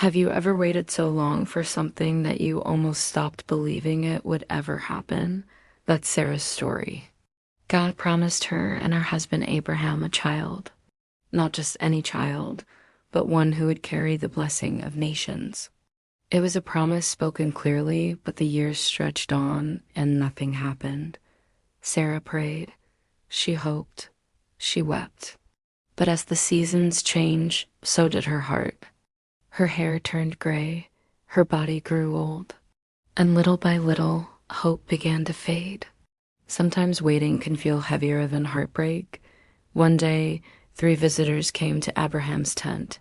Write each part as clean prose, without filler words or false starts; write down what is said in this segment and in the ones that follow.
Have you ever waited so long for something that you almost stopped believing it would ever happen? That's Sarah's story. God promised her and her husband Abraham a child. Not just any child, but one who would carry the blessing of nations. It was a promise spoken clearly, but the years stretched on and nothing happened. Sarah prayed. She hoped. She wept. But as the seasons changed, so did her heart. Her hair turned gray, her body grew old, and little by little, hope began to fade. Sometimes waiting can feel heavier than heartbreak. One day, 3 visitors came to Abraham's tent.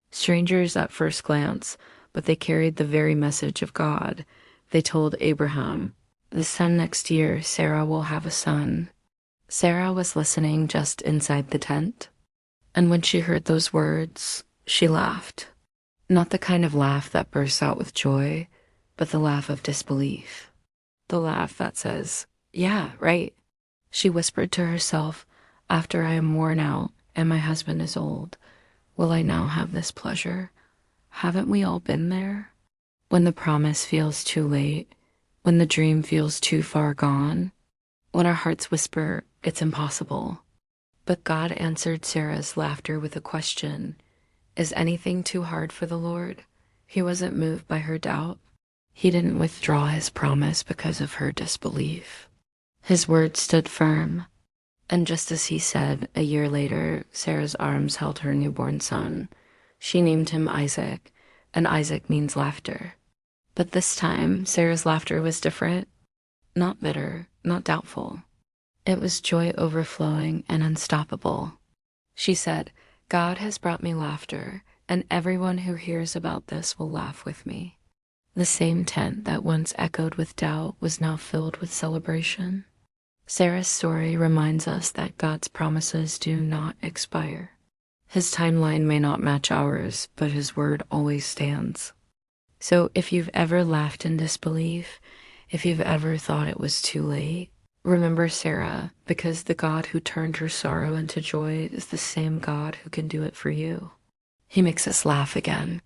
Strangers at first glance, but they carried the very message of God. They told Abraham, "This time next year, Sarah will have a son." Sarah was listening just inside the tent, and when she heard those words, she laughed. Not the kind of laugh that bursts out with joy, but the laugh of disbelief. The laugh that says, "Yeah, right." She whispered to herself, "After I am worn out and my husband is old, will I now have this pleasure?" Haven't we all been there? When the promise feels too late, when the dream feels too far gone, when our hearts whisper, "It's impossible." But God answered Sarah's laughter with a question. Is anything too hard for the Lord? He wasn't moved by her doubt. He didn't withdraw his promise because of her disbelief. His word stood firm. And just as he said, a year later, Sarah's arms held her newborn son. She named him Isaac, and Isaac means laughter. But this time, Sarah's laughter was different. Not bitter, not doubtful. It was joy overflowing and unstoppable. She said, "God has brought me laughter, and everyone who hears about this will laugh with me." The same tent that once echoed with doubt was now filled with celebration. Sarah's story reminds us that God's promises do not expire. His timeline may not match ours, but his word always stands. So if you've ever laughed in disbelief, if you've ever thought it was too late, remember Sarah, because the God who turned her sorrow into joy is the same God who can do it for you. He makes us laugh again.